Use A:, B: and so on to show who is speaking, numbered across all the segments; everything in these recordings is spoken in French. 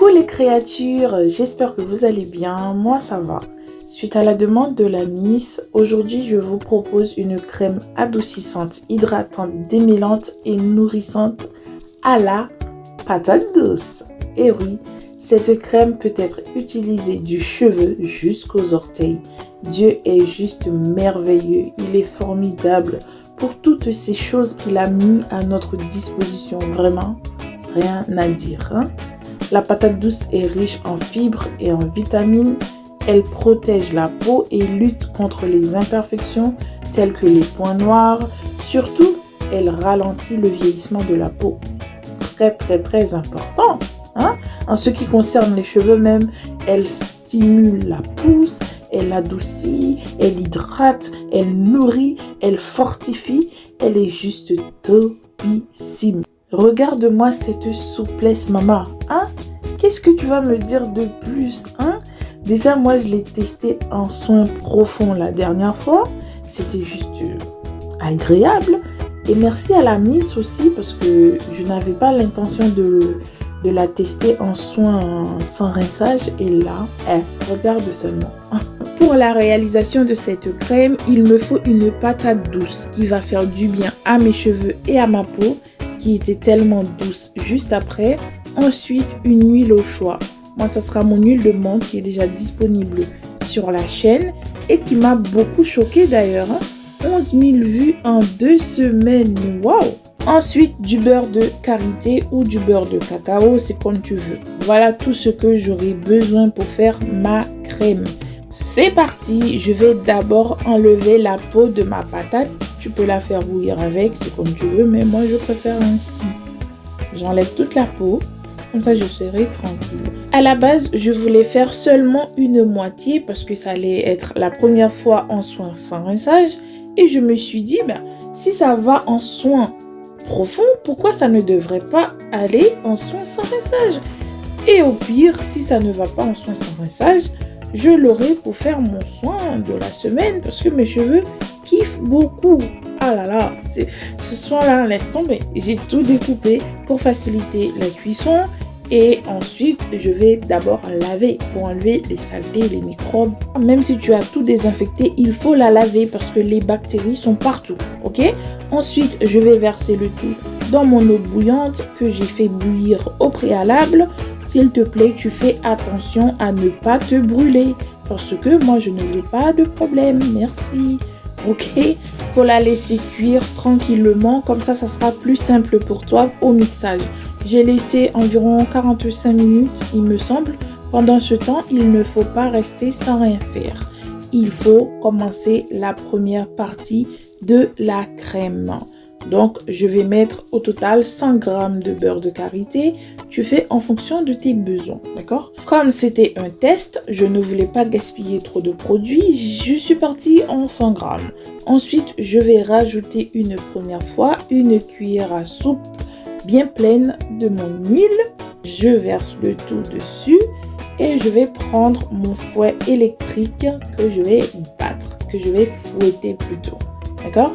A: Coucou les créatures, j'espère que vous allez bien, moi ça va. Suite à la demande de la Miss, aujourd'hui je vous propose une crème adoucissante, hydratante, démêlante et nourrissante à la patate douce. Et oui, cette crème peut être utilisée du cheveu jusqu'aux orteils. Dieu est juste merveilleux, il est formidable pour toutes ces choses qu'il a mis à notre disposition. Vraiment, rien à dire. La patate douce est riche en fibres et en vitamines. Elle protège la peau et lutte contre les imperfections telles que les points noirs. Surtout, elle ralentit le vieillissement de la peau. Très important. En ce qui concerne les cheveux même, elle stimule la pousse, elle adoucit, elle hydrate, elle nourrit, elle fortifie. Elle est juste topissime. Regarde-moi cette souplesse, maman. Qu'est-ce que tu vas me dire de plus, Déjà, moi, je l'ai testé en soin profond la dernière fois. C'était juste agréable. Et merci à la Miss aussi parce que je n'avais pas l'intention de la tester en soin sans rinçage. Et là, regarde seulement. Pour la réalisation de cette crème, il me faut une patate douce qui va faire du bien à mes cheveux et à ma peau qui était tellement douce juste après. Ensuite, une huile au choix. Moi, ça sera mon huile de menthe qui est déjà disponible sur la chaîne et qui m'a beaucoup choquée d'ailleurs. 11 000 vues en 2 semaines. Waouh! Ensuite, du beurre de karité ou du beurre de cacao, c'est comme tu veux. Voilà tout ce que j'aurai besoin pour faire ma crème. C'est parti! Je vais d'abord enlever la peau de ma patate. Tu peux la faire bouillir avec, c'est comme tu veux, mais moi je préfère ainsi. J'enlève toute la peau. Comme ça, je serai tranquille. À la base, je voulais faire seulement une moitié parce que ça allait être la première fois en soin sans rinçage. Et je me suis dit, si ça va en soin profond, pourquoi ça ne devrait pas aller en soin sans rinçage? Et au pire, si ça ne va pas en soin sans rinçage, je l'aurai pour faire mon soin de la semaine parce que mes cheveux kiffent beaucoup. Ah là là, ce soin-là, laisse tomber. J'ai tout découpé pour faciliter la cuisson. Et ensuite, je vais d'abord laver pour enlever les saletés, les microbes. Même si tu as tout désinfecté, il faut la laver parce que les bactéries sont partout. Ok? Ensuite, je vais verser le tout dans mon eau bouillante que j'ai fait bouillir au préalable. S'il te plaît, tu fais attention à ne pas te brûler parce que moi, je ne veux pas de problème. Merci. Ok? Faut la laisser cuire tranquillement. Comme ça sera plus simple pour toi au mixage. J'ai laissé environ 45 minutes, il me semble. Pendant ce temps, il ne faut pas rester sans rien faire. Il faut commencer la première partie de la crème. Donc, je vais mettre au total 100 g de beurre de karité. Tu fais en fonction de tes besoins, d'accord? Comme c'était un test, je ne voulais pas gaspiller trop de produits. Je suis partie en 100 g. Ensuite, je vais rajouter une première fois une cuillère à soupe bien pleine de mon huile. Je verse le tout dessus et je vais prendre mon fouet électrique que je vais battre, que je vais fouetter plutôt. D'accord?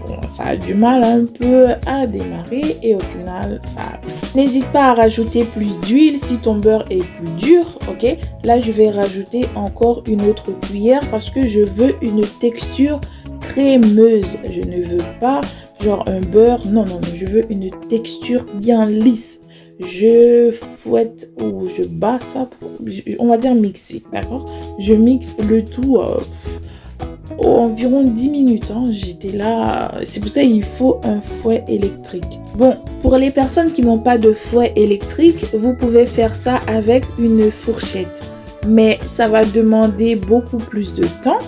A: Bon, ça a du mal un peu à démarrer et au final, ça a... N'hésite pas à rajouter plus d'huile si ton beurre est plus dur, ok? Là, je vais rajouter encore une autre cuillère parce que je veux une texture crémeuse. Je ne veux pas genre un beurre, non, je veux une texture bien lisse. Je fouette ou je bats ça, on va dire mixer, d'accord? Je mixe le tout environ 10 minutes, j'étais là, c'est pour ça qu'il faut un fouet électrique. Bon, pour les personnes qui n'ont pas de fouet électrique, vous pouvez faire ça avec une fourchette. Mais ça va demander beaucoup plus de temps,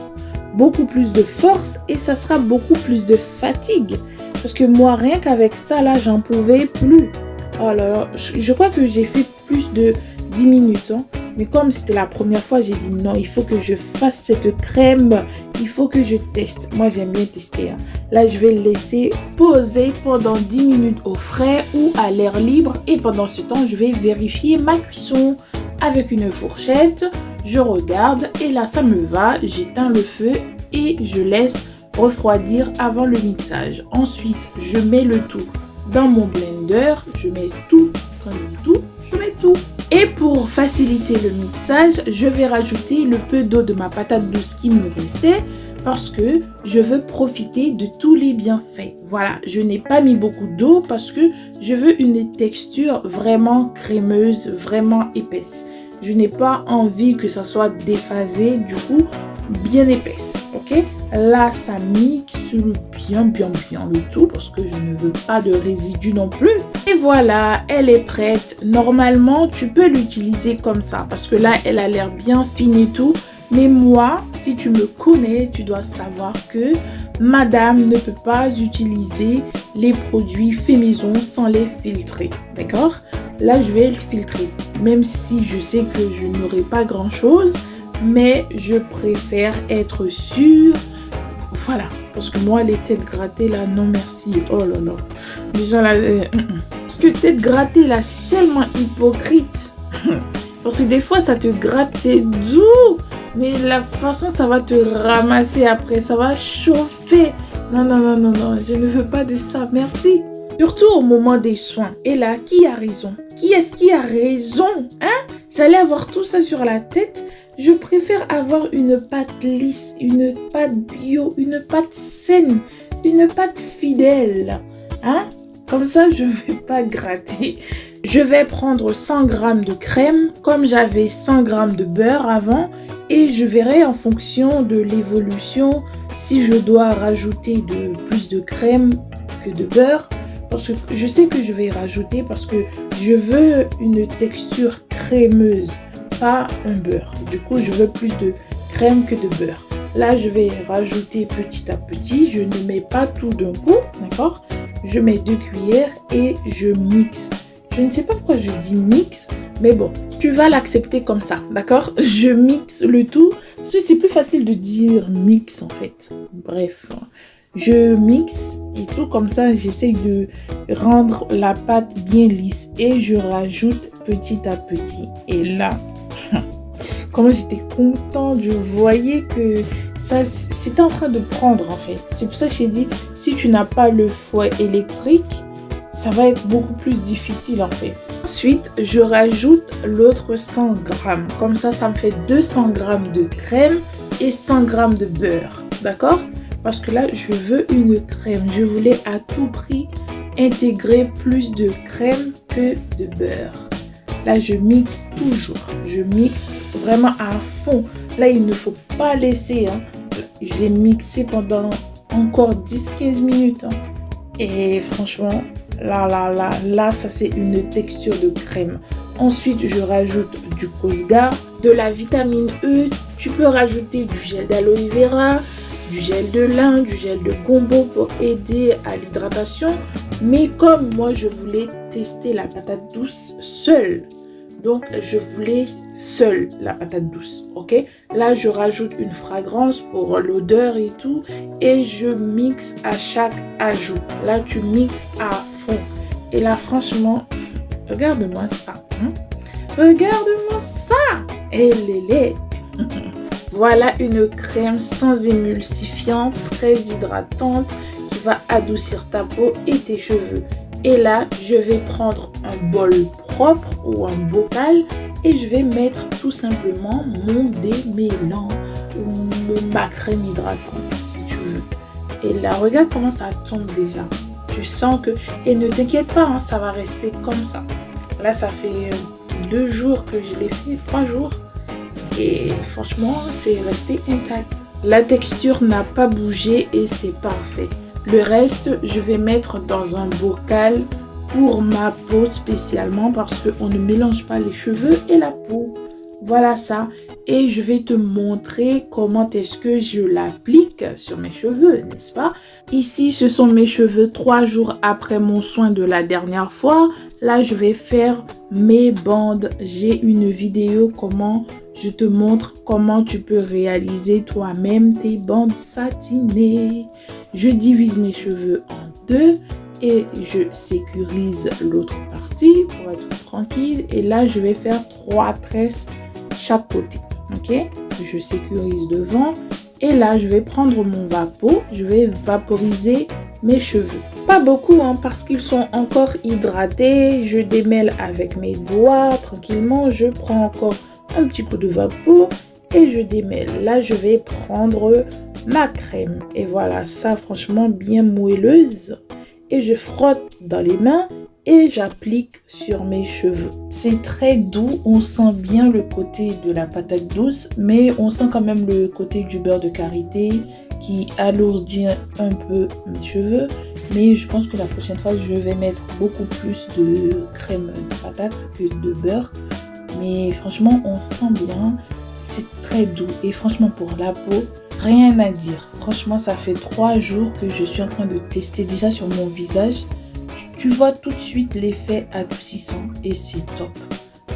A: beaucoup plus de force et ça sera beaucoup plus de fatigue. Parce que moi, rien qu'avec ça, là, j'en pouvais plus. Oh là là, je crois que j'ai fait plus de 10 minutes. Mais comme c'était la première fois, j'ai dit non, il faut que je fasse cette crème. Il faut que je teste. Moi, j'aime bien tester. Là, je vais le laisser poser pendant 10 minutes au frais ou à l'air libre. Et pendant ce temps, je vais vérifier ma cuisson avec une fourchette. Je regarde et là, ça me va. J'éteins le feu et je laisse refroidir avant le mixage. Ensuite, je mets le tout dans mon blender. Je mets tout. Quand je dis tout, je mets tout. Et pour pour faciliter le mixage, je vais rajouter le peu d'eau de ma patate douce qui me restait parce que je veux profiter de tous les bienfaits. Voilà, je n'ai pas mis beaucoup d'eau parce que je veux une texture vraiment crémeuse, vraiment épaisse. Je n'ai pas envie que ça soit déphasé, du coup, bien épaisse. Ok, là, ça mixe bien le tout parce que je ne veux pas de résidus non plus. Et voilà, elle est prête. Normalement, tu peux l'utiliser comme ça parce que là, elle a l'air bien fine et tout. Mais moi, si tu me connais, tu dois savoir que madame ne peut pas utiliser les produits faits maison sans les filtrer. D'accord? Là, je vais le filtrer. Même si je sais que je n'aurai pas grand-chose, mais je préfère être sûre. Voilà. Parce que moi, les têtes grattées, là, non merci. Oh là là. Déjà, là, parce que tête grattée, là, c'est tellement hypocrite. Parce que des fois, ça te gratte, c'est doux. Mais la façon, ça va te ramasser après. Ça va chauffer. Non, je ne veux pas de ça. Merci. Surtout au moment des soins. Et là, qui a raison? Qui est-ce qui a raison? Hein? J'allais avoir tout ça sur la tête. Je préfère avoir une pâte lisse, une pâte bio, une pâte saine, une pâte fidèle. Hein? Comme ça, je ne vais pas gratter. Je vais prendre 100 g de crème, comme j'avais 100 g de beurre avant. Et je verrai en fonction de l'évolution si je dois rajouter plus de crème que de beurre. Parce que je sais que je vais rajouter parce que je veux une texture crémeuse, pas un beurre. Du coup, je veux plus de crème que de beurre. Là, je vais rajouter petit à petit. Je ne mets pas tout d'un coup, d'accord? Je mets 2 cuillères et je mixe. Je ne sais pas pourquoi je dis mix, mais bon, tu vas l'accepter comme ça, d'accord? Je mixe le tout, parce que c'est plus facile de dire mix en fait. Bref, je mixe et tout comme ça, j'essaye de rendre la pâte bien lisse et je rajoute petit à petit. Et là, comment j'étais contente, je voyais que ça, c'était en train de prendre en fait. C'est pour ça que j'ai dit, si tu n'as pas le fouet électrique, ça va être beaucoup plus difficile en fait. Ensuite, je rajoute l'autre 100 g. Comme ça, ça me fait 200 g de crème et 100 g de beurre. D'accord? Parce que là, je veux une crème. Je voulais à tout prix intégrer plus de crème que de beurre. Là, je mixe toujours. Je mixe vraiment à fond. Là, il ne faut pas laisser. Hein. J'ai mixé pendant encore 10-15 minutes. Hein. Et franchement, là, ça c'est une texture de crème. Ensuite, je rajoute du Cosgar, de la vitamine E. Tu peux rajouter du gel d'aloe vera, du gel de lin, du gel de gombo pour aider à l'hydratation. Mais comme moi, je voulais tester la patate douce seule. Donc, je voulais seule la patate douce, ok? Là, je rajoute une fragrance pour l'odeur et tout. Et je mixe à chaque ajout. Là, tu mixes à fond. Et là, franchement, regarde-moi ça. Hein? Regarde-moi ça! Et lélé! Voilà une crème sans émulsifiant, très hydratante, qui va adoucir ta peau et tes cheveux. Et là, je vais prendre un bol propre ou un bocal et je vais mettre tout simplement mon démêlant ou ma crème hydratante si tu veux. Et là, regarde comment ça tombe déjà. Tu sens que... Et ne t'inquiète pas, hein, ça va rester comme ça. Là, ça fait 2 jours que je l'ai fait, 3 jours. Et franchement, c'est resté intact. La texture n'a pas bougé et c'est parfait. Le reste, je vais mettre dans un bocal pour ma peau spécialement parce qu'on ne mélange pas les cheveux et la peau. Voilà ça. Et je vais te montrer comment est-ce que je l'applique sur mes cheveux, n'est-ce pas? Ici, ce sont mes cheveux 3 jours après mon soin de la dernière fois. Là, je vais faire mes bandes. J'ai une vidéo comment je te montre comment tu peux réaliser toi-même tes bandes satinées. Je divise mes cheveux en 2 et je sécurise l'autre partie pour être tranquille. Et là, je vais faire 3 tresses chaque côté. Ok? Je sécurise devant. Et là, je vais prendre mon vapeau. Je vais vaporiser mes cheveux. Pas Pas beaucoup, hein, parce qu'ils sont encore hydratés. Je démêle avec mes doigts tranquillement. Je prends encore un petit coup de vapeau et je démêle. Là, je vais prendre ma crème. Et voilà, ça franchement bien moelleuse. Et je frotte dans les mains et j'applique sur mes cheveux. C'est très doux, on sent bien le côté de la patate douce, mais on sent quand même le côté du beurre de karité qui alourdit un peu mes cheveux. Mais je pense que la prochaine fois, je vais mettre beaucoup plus de crème de patate que de beurre. Mais franchement, on sent bien, c'est très doux. Et franchement, pour la peau, rien à dire. Franchement, ça fait 3 jours que je suis en train de tester déjà sur mon visage. Tu vois tout de suite l'effet adoucissant et c'est top.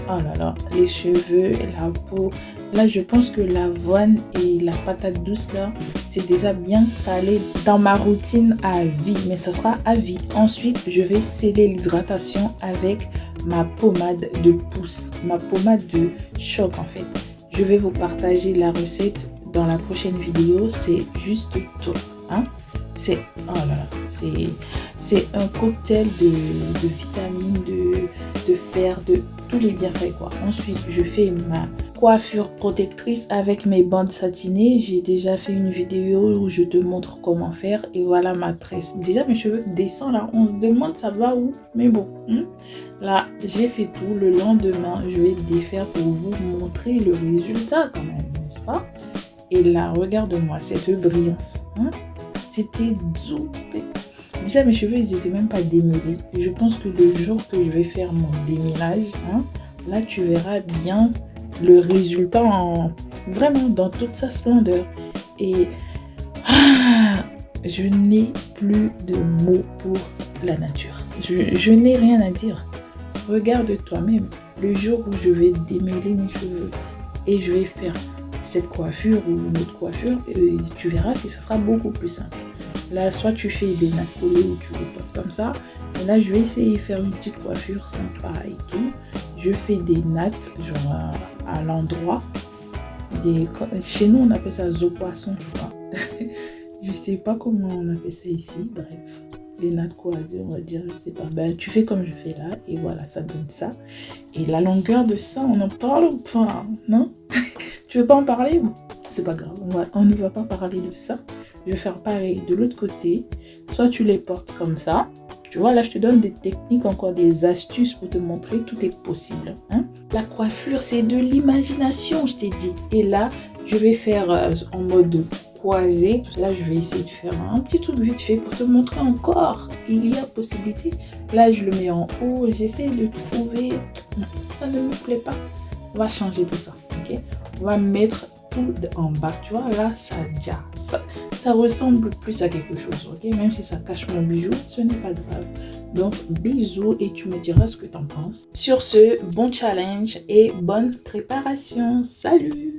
A: Oh là là, les cheveux, la peau. Là, je pense que l'avoine et la patate douce, là, c'est déjà bien calé dans ma routine à vie. Mais ça sera à vie. Ensuite, je vais sceller l'hydratation avec ma pommade de pouce. Ma pommade de choc, en fait. Je vais vous partager la recette dans la prochaine vidéo. C'est juste top. Hein? C'est, oh là là, c'est un cocktail de vitamines, de fer, de tous les bienfaits, quoi. Ensuite, je fais ma coiffure protectrice avec mes bandes satinées. J'ai déjà fait une vidéo où je te montre comment faire. Et voilà ma tresse. Déjà, mes cheveux descendent là. On se demande ça va où. Mais bon, là, j'ai fait tout. Le lendemain, je vais défaire pour vous montrer le résultat quand même, n'est-ce pas? Et là, regarde-moi cette brillance. C'était doux. Déjà, mes cheveux, ils n'étaient même pas démêlés. Je pense que le jour que je vais faire mon démêlage, là, tu verras bien le résultat vraiment dans toute sa splendeur. Et je n'ai plus de mots pour la nature. Je n'ai rien à dire. Regarde toi-même. Le jour où je vais démêler mes cheveux et je vais faire cette coiffure ou une autre coiffure, tu verras que ça sera beaucoup plus simple. Là, soit tu fais des nattes collées ou tu les portes comme ça. Et là, je vais essayer de faire une petite coiffure sympa et tout. Je fais des nattes, genre à l'endroit. Chez nous, on appelle ça zo poisson, je crois. Je sais pas comment on appelle ça ici. Bref, des nattes croisées, on va dire, je sais pas. Ben, tu fais comme je fais là et voilà, ça donne ça. Et la longueur de ça, on en parle ou pas? Non? Tu veux pas en parler? C'est pas grave, on ne va pas parler de ça. Je vais faire pareil de l'autre côté. Soit tu les portes comme ça. Tu vois, là, je te donne des techniques, encore des astuces pour te montrer tout est possible. La coiffure, c'est de l'imagination, je t'ai dit. Et là, je vais faire en mode croisé. Là, je vais essayer de faire un petit truc vite fait pour te montrer encore. Il y a possibilité. Là, je le mets en haut. J'essaie de trouver. Ça ne me plaît pas. On va changer tout ça. Ok? On va mettre tout en bas. Tu vois, là, ça ressemble plus à quelque chose, ok? Même si ça cache mon bijou, ce n'est pas grave. Donc, bisous et tu me diras ce que tu en penses. Sur ce, bon challenge et bonne préparation. Salut!